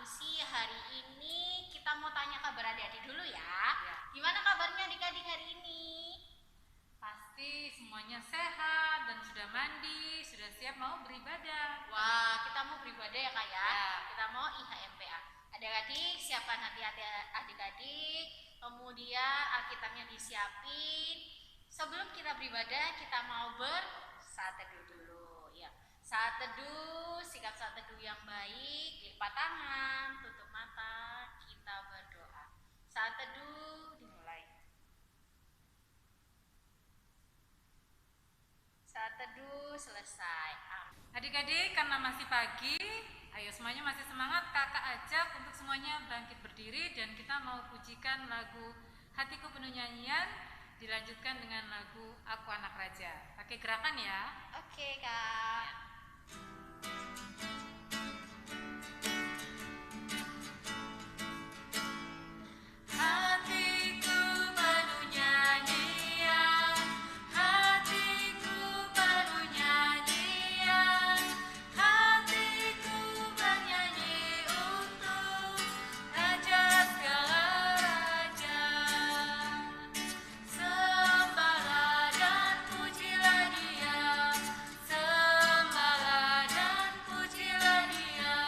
Lucy, hari ini kita mau tanya kabar adik-adik dulu ya. Ya. Gimana kabarnya adik-adik hari ini? Pasti semuanya sehat dan sudah mandi, sudah siap mau beribadah. Wah, kita mau beribadah ya kak ya. Ya. Kita mau IHMPA. Adik-adik siapkan hati-hati adik-adik. Kemudian Alkitabnya disiapin. Sebelum kita beribadah, kita mau bersaat teduh dulu ya. Saat teduh, sikap saat teduh yang baik, lipat tangan, tutup mata, kita berdoa. Saat teduh dimulai. Saat teduh selesai. Adik-adik, karena masih pagi, ayo semuanya masih semangat, kakak ajak untuk semuanya bangkit berdiri dan kita mau pujikan lagu Hatiku Penuh Nyanyian, dilanjutkan dengan lagu Aku Anak Raja. Pakai gerakan ya. Oke kak. Hatiku penuh nyanyian, hatiku penuh nyanyian, hatiku bernyanyi untuk Raja segala raja. Sembahlah dan pujilah Dia, sembahlah dan pujilah Dia,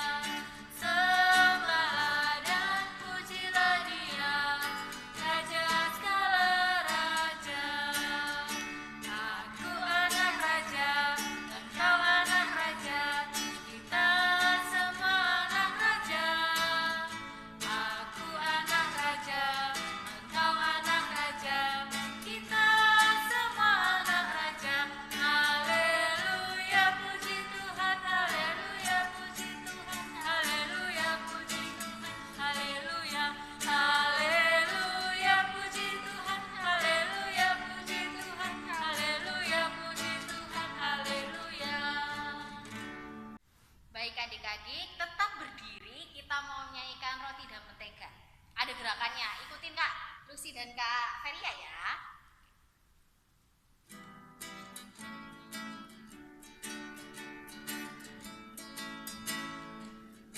sembahlah dan pujilah Dia, Raja segala raja. Aku anak raja, engkau anak raja, kita semua anak raja. Aku anak raja, engkau anak raja, kita semua anak raja. Haleluya, puji Tuhan, haleluya, puji Tuhan, haleluya, puji Tuhan, haleluya, haleluya, puji Tuhan, haleluya, puji Tuhan, haleluya, puji Tuhan, haleluya. Baik adik-adik, tetap berdiri, kita mau menyanyikan roti dan mentega. Ada gerakannya, ikutin kak Lucy dan kak Feria ya.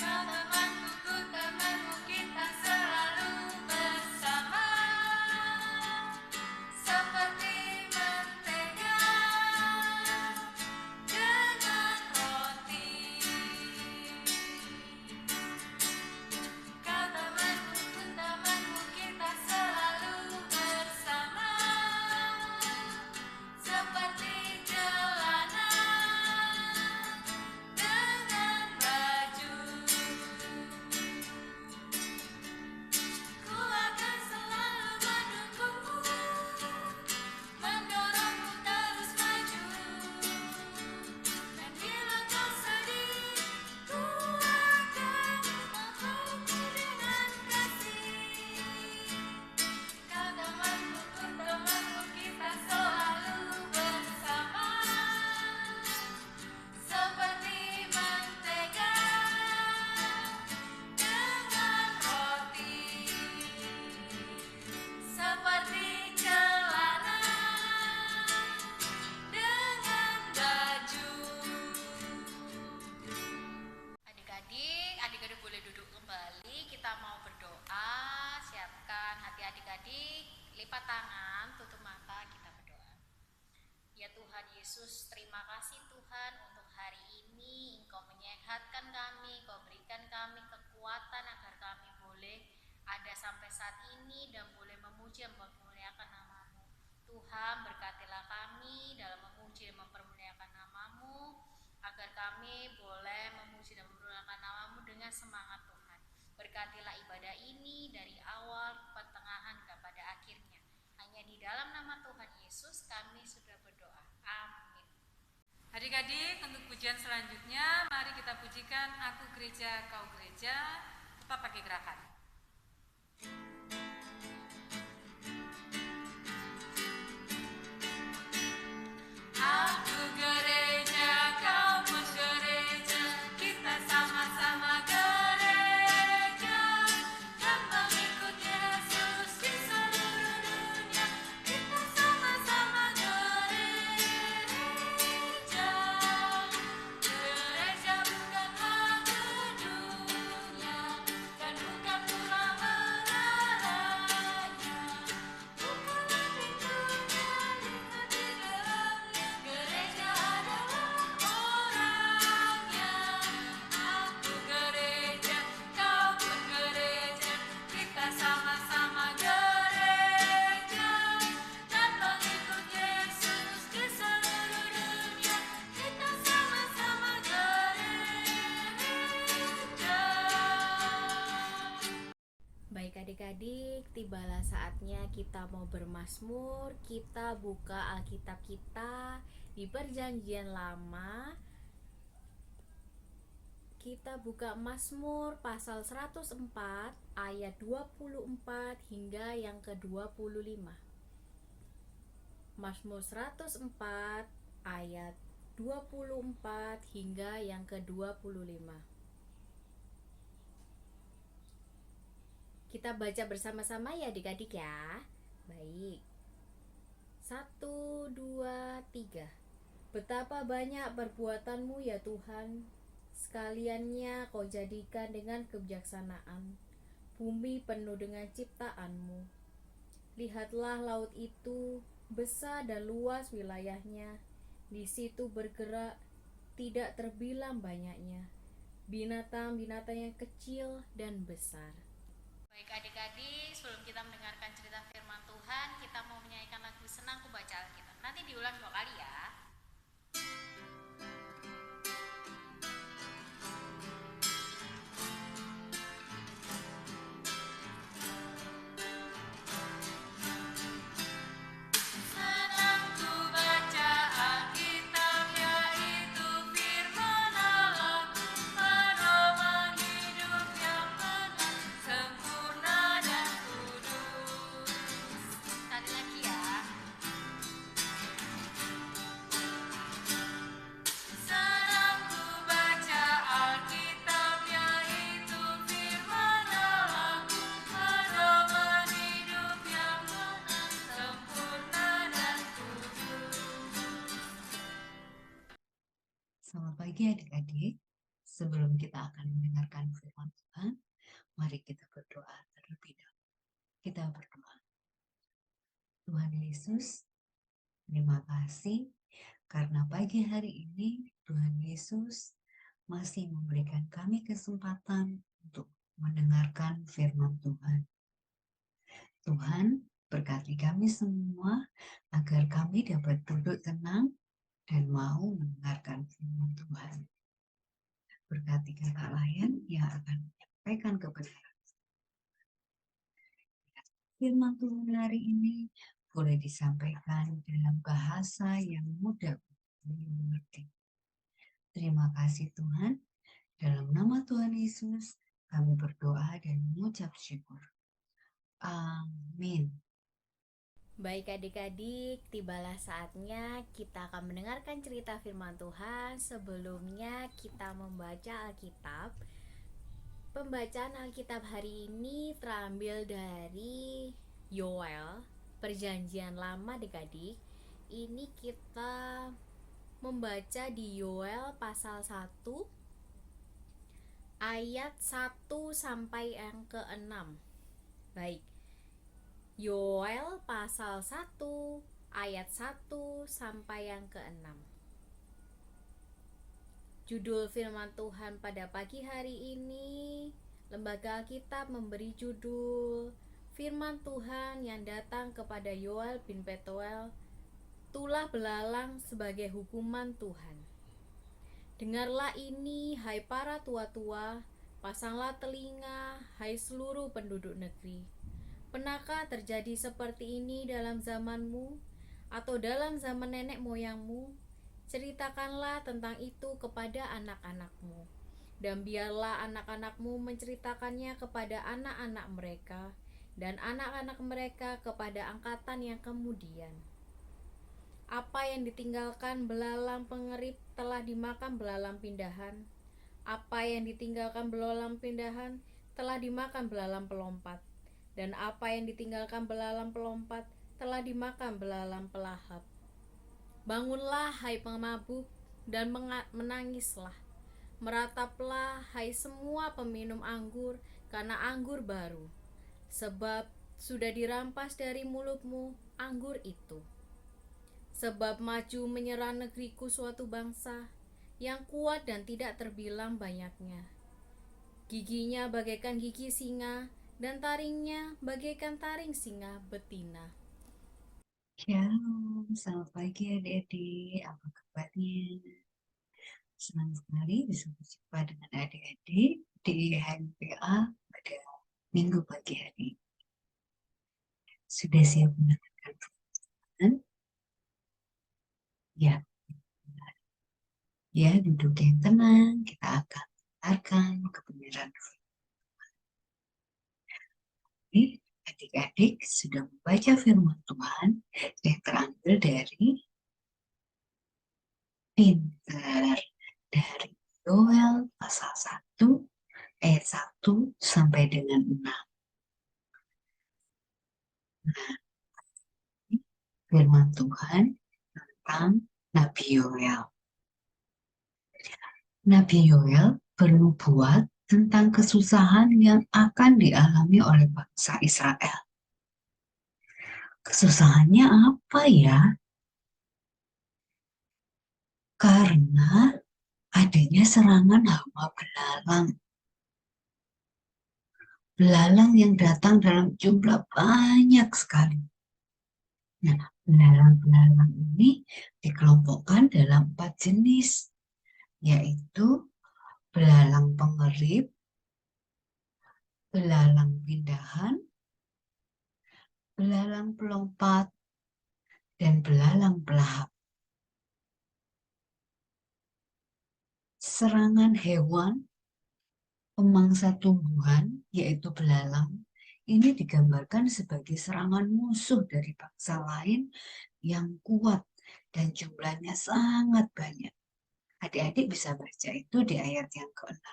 Kau temanku, ku temanmu, kita selalu bersama, seperti mentega dengan roti. Kau temanku, ku temanmu, kita selalu bersama, seperti celana dengan baju. Ku akan selalu mendukungmu, mendorongmu terus maju. Dan bila kau sedih, ku akan memelukmu dengan kasih. Kau temanku, ku temanmu, kita selalu bersama, seperti mentega dengan roti, seperti celana dengan baju. Adik-adik boleh duduk kembali, kita mau berdoa. Siapkan hati adik-adik, lipat tangan, tutup mata, kita berdoa. Ya Tuhan Yesus, terima kasih Tuhan untuk hari ini. Engkau menyehatkan kami, Engkau berikan kami kekuatan agar kami boleh ada sampai saat ini dan boleh memuji dan mempermuliakan nama-Mu. Tuhan, berkatilah kami dalam memuji dan mempermuliakan nama-Mu, agar kami boleh memuji dan mempermuliakan nama-Mu dengan semangat Tuhan. Berkatilah ibadah ini dari awal, pertengahan, kepada akhirnya. Hanya di dalam nama Tuhan Yesus kami sudah berdoa. Amin. Adik-adik, untuk pujian selanjutnya, mari kita pujikan Aku Gereja, Kau Gereja, tetap pakai gerakan. Aku gereja, kau pun gereja, kita sama-sama gereja, dan mengikut Yesus di seluruh dunia, kita sama-sama gereja. Gereja bukanlah gedung tibalah saatnya kita mau bermazmur. Kita buka Alkitab kita di Perjanjian Lama. Kita buka Mazmur pasal 104 ayat 24 hingga yang ke-25. Mazmur 104 ayat 24 hingga yang ke-25. Kita baca bersama-sama ya adik-adik ya. Baik. 1, 2, 3. Betapa banyak perbuatanmu ya Tuhan, sekaliannya kau jadikan dengan kebijaksanaan. Bumi penuh dengan ciptaanmu. Lihatlah laut itu, besar dan luas wilayahnya. Di situ bergerak, tidak terbilang banyaknya. Binatang-binatang yang kecil dan besar. Baik adik-adik, sebelum kita mendengarkan cerita firman Tuhan, kita mau menyanyikan lagu Senang Ku Baca Alkitab. Nanti diulang 2 kali ya. Selamat pagi adik-adik. Sebelum kita akan mendengarkan firman Tuhan, mari kita berdoa terlebih dahulu. Kita berdoa. Tuhan Yesus, terima kasih karena pagi hari ini Tuhan Yesus masih memberikan kami kesempatan untuk mendengarkan firman Tuhan. Tuhan, berkati kami semua agar kami dapat duduk tenang dan mau mendengarkan firman Tuhan. Berkati kakak layan yang akan menyampaikan kebenaran. Firman Tuhan hari ini boleh disampaikan dalam bahasa yang mudah dimengerti. Terima kasih Tuhan. Dalam nama Tuhan Yesus, kami berdoa dan mengucap syukur. Amin. Baik adik-adik, tibalah saatnya kita akan mendengarkan cerita firman Tuhan. Sebelumnya kita membaca Alkitab. Pembacaan Alkitab hari ini terambil dari Yoel, Perjanjian Lama adik-adik. Ini kita membaca di Yoel pasal 1 ayat 1 sampai yang ke-6. Baik. Yoel pasal 1 ayat 1 sampai yang ke-6. Judul firman Tuhan pada pagi hari ini, Lembaga Alkitab memberi judul Firman Tuhan yang datang kepada Yoel bin Petuel, tulah belalang sebagai hukuman Tuhan. Dengarlah ini, hai para tua-tua, pasanglah telinga, hai seluruh penduduk negeri. Pernahkah terjadi seperti ini dalam zamanmu atau dalam zaman nenek moyangmu? Ceritakanlah tentang itu kepada anak-anakmu, dan biarlah anak-anakmu menceritakannya kepada anak-anak mereka, dan anak-anak mereka kepada angkatan yang kemudian. Apa yang ditinggalkan belalang pengerip telah dimakan belalang pindahan. Apa yang ditinggalkan belalang pindahan telah dimakan belalang pelompat. Dan apa yang ditinggalkan belalang pelompat telah dimakan belalang pelahap. Bangunlah hai pemabuk dan menangislah. Merataplah hai semua peminum anggur karena anggur baru. Sebab sudah dirampas dari mulutmu anggur itu. Sebab maju menyerang negeriku suatu bangsa yang kuat dan tidak terbilang banyaknya. Giginya bagaikan gigi singa, dan taringnya bagaikan taring singa betina. Shalom, selamat pagi adik-adik. Apa kabarnya? Senang sekali bisa berjumpa dengan adik-adik di HMPA pada minggu pagi hari. Sudah siap mendengarkan firman? Ya, ya, duduk yang tenang. Kita akan mendengarkan kebenaran firman. Adik-adik sudah membaca firman Tuhan yang terambil dari Pinter, dari Yoel pasal 1 ayat 1 sampai dengan 6. Nah, firman Tuhan tentang Nabi Yoel. Nabi Yoel bernubuat tentang kesusahan yang akan dialami oleh bangsa Israel. Kesusahannya apa ya? Karena adanya serangan hama belalang. Belalang yang datang dalam jumlah banyak sekali. Nah, belalang-belalang ini dikelompokkan dalam 4 jenis, yaitu belalang pengerip, belalang pindahan, belalang pelompat, dan belalang pelahap. Serangan hewan pemangsa tumbuhan, yaitu belalang, ini digambarkan sebagai serangan musuh dari bangsa lain yang kuat dan jumlahnya sangat banyak. Adik-adik bisa baca itu di ayat yang ke-6.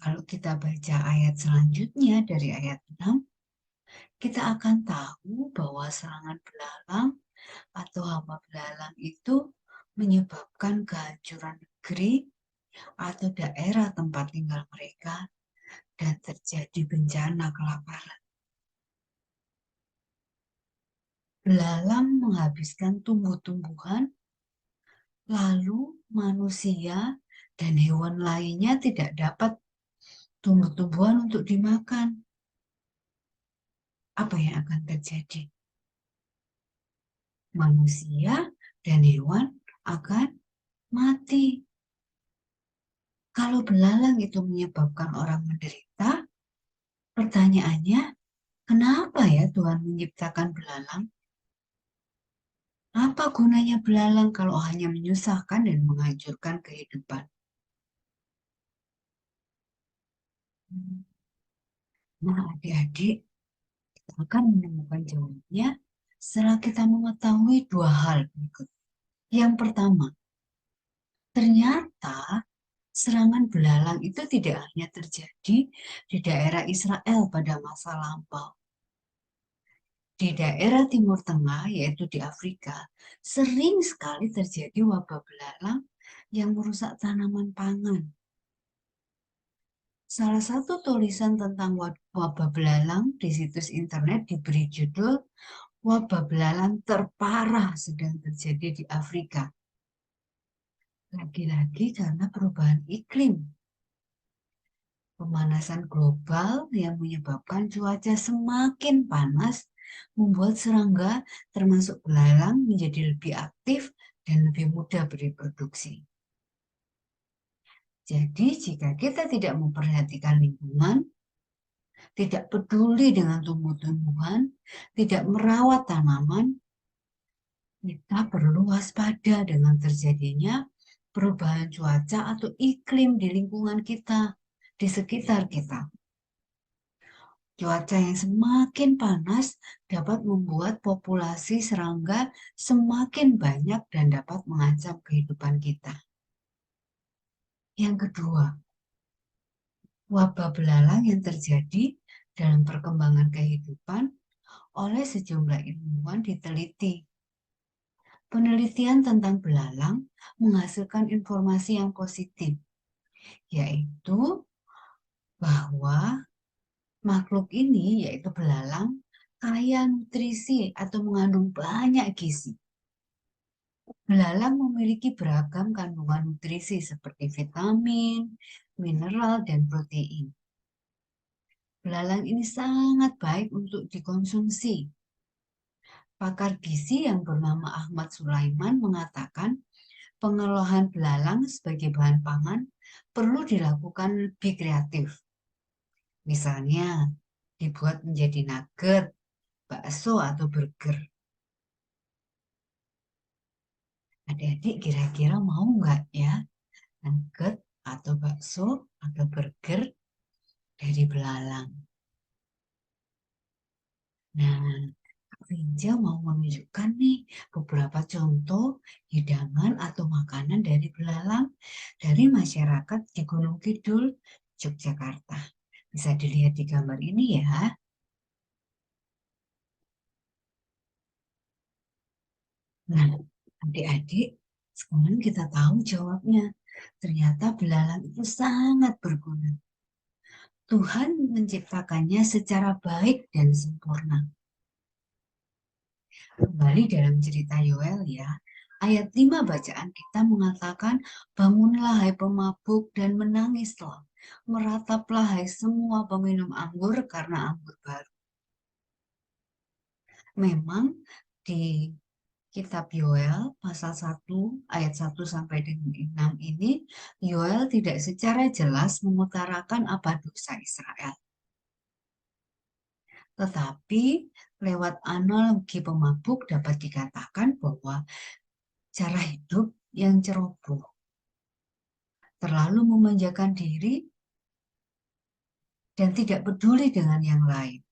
Kalau kita baca ayat selanjutnya dari ayat 6, kita akan tahu bahwa serangan belalang atau hama belalang itu menyebabkan kehancuran negeri atau daerah tempat tinggal mereka dan terjadi bencana kelaparan. Belalang menghabiskan tumbuh-tumbuhan, lalu manusia dan hewan lainnya tidak dapat tumbuh-tumbuhan untuk dimakan. Apa yang akan terjadi? Manusia dan hewan akan mati. Kalau belalang itu menyebabkan orang menderita, pertanyaannya, kenapa ya Tuhan menciptakan belalang? Apa gunanya belalang kalau hanya menyusahkan dan menghancurkan kehidupan? Nah, adik-adik, kita akan menemukan jawabnya setelah kita mengetahui 2 hal berikut. Yang pertama, ternyata serangan belalang itu tidak hanya terjadi di daerah Israel pada masa lampau. Di daerah Timur Tengah, yaitu di Afrika, sering sekali terjadi wabah belalang yang merusak tanaman pangan. Salah satu tulisan tentang wabah belalang di situs internet diberi judul "Wabah belalang terparah sedang terjadi di Afrika." Lagi-lagi karena perubahan iklim. Pemanasan global yang menyebabkan cuaca semakin panas membuat serangga termasuk belalang menjadi lebih aktif dan lebih mudah bereproduksi. Jadi jika kita tidak memperhatikan lingkungan, tidak peduli dengan tumbuh-tumbuhan, tidak merawat tanaman, kita perlu waspada dengan terjadinya perubahan cuaca atau iklim di lingkungan kita, di sekitar kita. Cuaca yang semakin panas dapat membuat populasi serangga semakin banyak dan dapat mengancam kehidupan kita. Yang kedua, wabah belalang yang terjadi dalam perkembangan kehidupan oleh sejumlah ilmuwan diteliti. Penelitian tentang belalang menghasilkan informasi yang positif, yaitu bahwa makhluk ini, yaitu belalang, kaya nutrisi atau mengandung banyak gizi. Belalang memiliki beragam kandungan nutrisi seperti vitamin, mineral, dan protein. Belalang ini sangat baik untuk dikonsumsi. Pakar gizi yang bernama Ahmad Sulaiman mengatakan pengolahan belalang sebagai bahan pangan perlu dilakukan lebih kreatif. Misalnya, dibuat menjadi nugget, bakso, atau burger. Adik-adik kira-kira mau nggak ya nugget atau bakso atau burger dari belalang? Nah, Kak Vinja mau menunjukkan nih beberapa contoh hidangan atau makanan dari belalang dari masyarakat di Gunung Kidul, Yogyakarta. Bisa dilihat di gambar ini ya. Nah, adik-adik, sekarang kita tahu jawabnya. Ternyata belalang itu sangat berguna. Tuhan menciptakannya secara baik dan sempurna. Kembali dalam cerita Yoel ya, ayat 5 bacaan kita mengatakan, bangunlah hai pemabuk dan menangislah, merataplah hai semua peminum anggur karena anggur baru. Memang di Kitab Yoel pasal 1 ayat 1 sampai dengan 6 ini, Yoel tidak secara jelas mengutarakan apa dosa Israel. Tetapi lewat analogi pemabuk dapat dikatakan bahwa cara hidup yang ceroboh, terlalu memanjakan diri, dan tidak peduli dengan yang lain,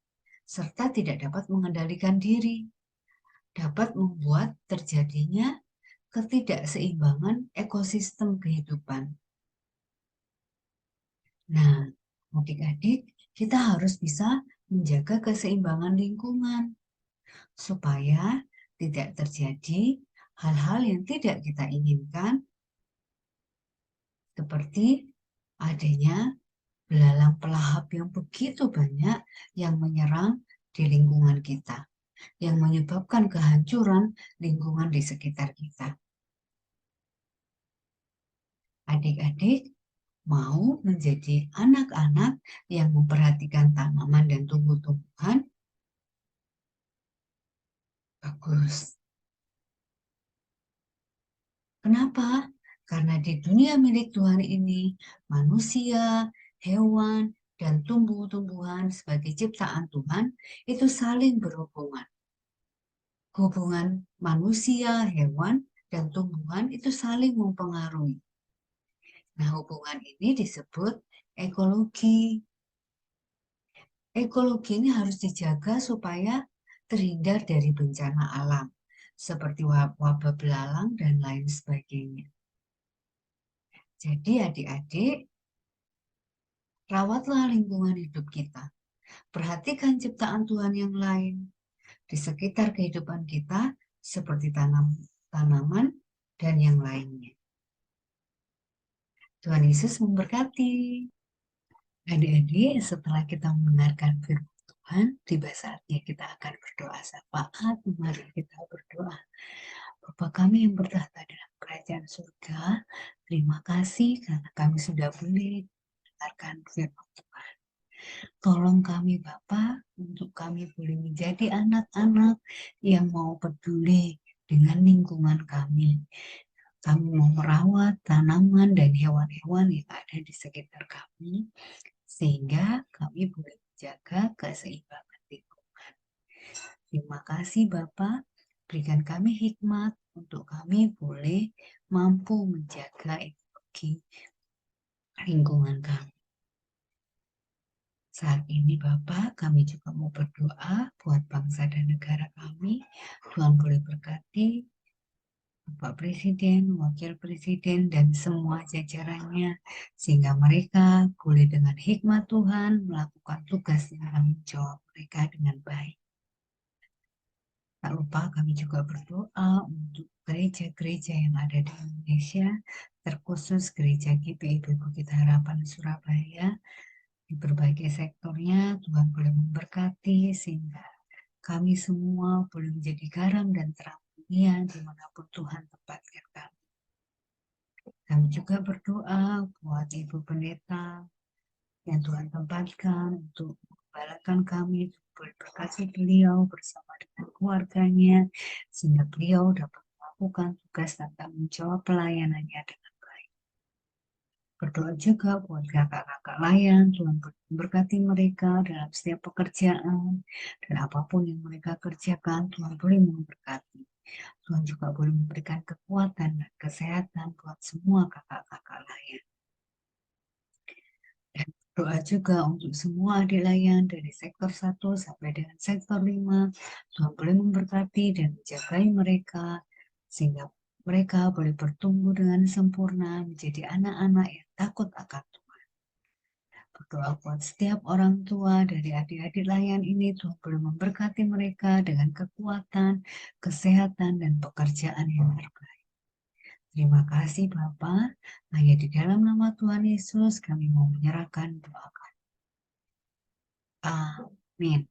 serta tidak dapat mengendalikan diri, dapat membuat terjadinya ketidakseimbangan ekosistem kehidupan. Nah, adik-adik, kita harus bisa menjaga keseimbangan lingkungan supaya tidak terjadi hal-hal yang tidak kita inginkan, seperti adanya belalang pelahap yang begitu banyak yang menyerang di lingkungan kita, yang menyebabkan kehancuran lingkungan di sekitar kita. Adik-adik mau menjadi anak-anak yang memperhatikan tanaman dan tumbuh-tumbuhan? Bagus. Kenapa? Karena di dunia milik Tuhan ini, manusia, hewan, dan tumbuh-tumbuhan sebagai ciptaan Tuhan itu saling berhubungan. Hubungan manusia, hewan, dan tumbuhan itu saling mempengaruhi. Nah, hubungan ini disebut ekologi. Ekologi ini harus dijaga supaya terhindar dari bencana alam, seperti wabah belalang dan lain sebagainya. Jadi adik-adik, rawatlah lingkungan hidup kita. Perhatikan ciptaan Tuhan yang lain di sekitar kehidupan kita, seperti tanaman dan yang lainnya. Tuhan Yesus memberkati. Adik-adik, setelah kita mendengarkan firman Tuhan, tiba saatnya kita akan berdoa syafaat. Mari kita berdoa. Bapa kami yang bertahta dalam kerajaan surga, terima kasih karena kami sudah boleh mendengarkan firman Tuhan. Tolong kami Bapa, untuk kami boleh menjadi anak-anak yang mau peduli dengan lingkungan kami. Kami mau merawat tanaman dan hewan-hewan yang ada di sekitar kami, sehingga kami boleh menjaga keseimbangan lingkungan. Terima kasih Bapak, berikan kami hikmat untuk kami boleh mampu menjaga ekologi lingkungan kami. Saat ini Bapak, kami juga mau berdoa buat bangsa dan negara kami. Tuhan boleh berkati Bapak Presiden, Wakil Presiden, dan semua jajarannya, sehingga mereka boleh dengan hikmat Tuhan melakukan tugas yang tanggung jawab mereka dengan baik. Tak lupa kami juga berdoa untuk gereja-gereja yang ada di Indonesia, terkhusus gereja GPIB Bukit Harapan Surabaya, di berbagai sektornya. Tuhan boleh memberkati sehingga kami semua boleh menjadi garam dan terang dunia dimanapun Tuhan tempatkan kami. Kami juga berdoa buat Ibu Pendeta yang Tuhan tempatkan untuk mengembalakan kami, berkati beliau bersama dengan keluarganya, sehingga beliau dapat melakukan tugas dan tanggung jawab pelayanannya dengan baik. Berdoa juga buat kakak-kakak layan, Tuhan berkati mereka dalam setiap pekerjaan, dan apapun yang mereka kerjakan, Tuhan boleh memberkati. Tuhan juga boleh memberikan kekuatan dan kesehatan buat semua kakak-kakak layan. Dan doa juga untuk semua adik layan dari sektor 1 sampai dengan sektor 5, Tuhan boleh memberkati dan menjagai mereka, sehingga mereka boleh bertumbuh dengan sempurna menjadi anak-anak yang takut akan Tuhan. Berdoa buat setiap orang tua dari adik-adik layan ini, Tuhan boleh memberkati mereka dengan kekuatan, kesehatan, dan pekerjaan yang terbaik. Terima kasih Bapa, hanya di dalam nama Tuhan Yesus kami mau menyerahkan doa kami. Amin.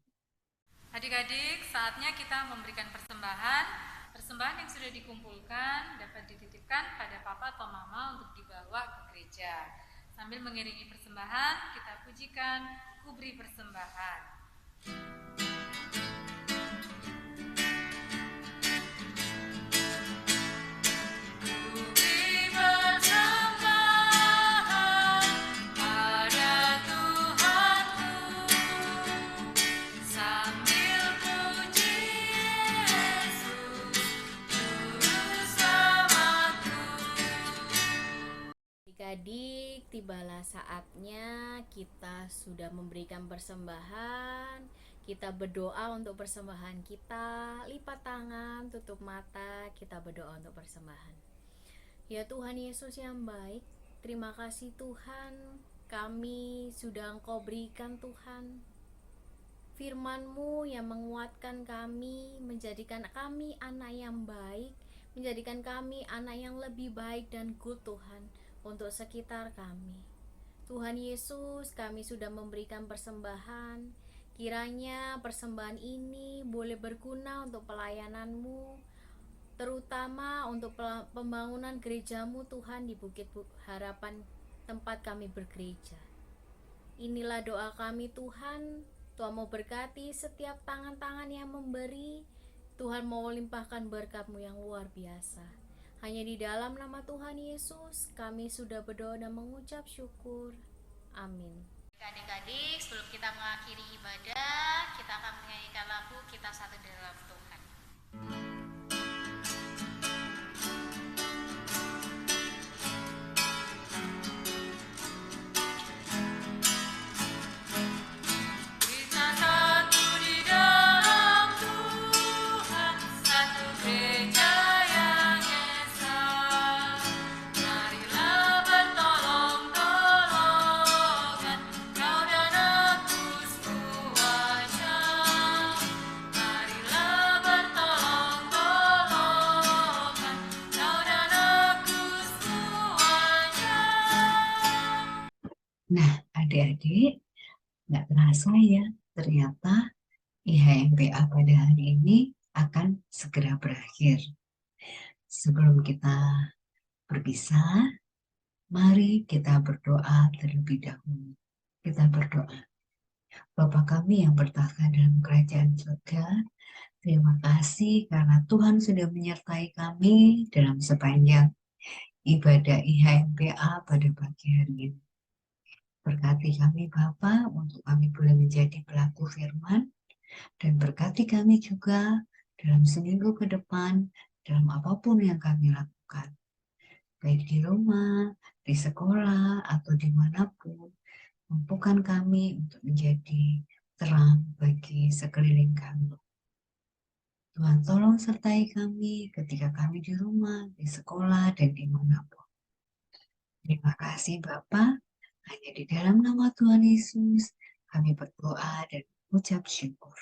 Adik-adik, saatnya kita memberikan persembahan. Persembahan yang sudah dikumpulkan dapat dititipkan pada papa atau mama untuk dibawa ke gereja. Sambil mengiringi persembahan, kita pujikan Kuberi Persembahan. Adik-adik, tibalah saatnya kita sudah memberikan persembahan. Kita berdoa untuk persembahan kita. Lipat tangan, tutup mata, kita berdoa untuk persembahan. Ya Tuhan Yesus yang baik, terima kasih Tuhan, kami sudah Engkau berikan Tuhan firman-Mu yang menguatkan kami, menjadikan kami anak yang baik, menjadikan kami anak yang lebih baik dan good Tuhan untuk sekitar kami. Tuhan Yesus, kami sudah memberikan persembahan. Kiranya persembahan ini boleh berguna untuk pelayanan-Mu, terutama untuk pembangunan gereja-Mu Tuhan di Bukit Harapan tempat kami bergereja. Inilah doa kami Tuhan. Tuhan mau berkati setiap tangan-tangan yang memberi. Tuhan mau limpahkan berkat-Mu yang luar biasa. Hanya di dalam nama Tuhan Yesus kami sudah berdoa dan mengucap syukur. Amin. Adik-adik, sebelum kita mengakhiri ibadah, kita akan menyanyikan lagu Kita Satu Dalam Tuhan. Nah, adik-adik, nggak terasa ya, ternyata IHMPA pada hari ini akan segera berakhir. Sebelum kita berpisah, mari kita berdoa terlebih dahulu. Kita berdoa. Bapa kami yang bertahta dalam kerajaan surga, terima kasih karena Tuhan sudah menyertai kami dalam sepanjang ibadah IHMPA pada pagi hari ini. Berkati kami Bapa untuk kami boleh menjadi pelaku firman, dan berkati kami juga dalam seminggu ke depan dalam apapun yang kami lakukan, baik di rumah, di sekolah, atau dimanapun. Mampukan kami untuk menjadi terang bagi sekeliling kami. Tuhan tolong sertai kami ketika kami di rumah, di sekolah, dan dimanapun. Terima kasih Bapa. Hanya di dalam nama Tuhan Yesus kami berdoa dan mengucap syukur.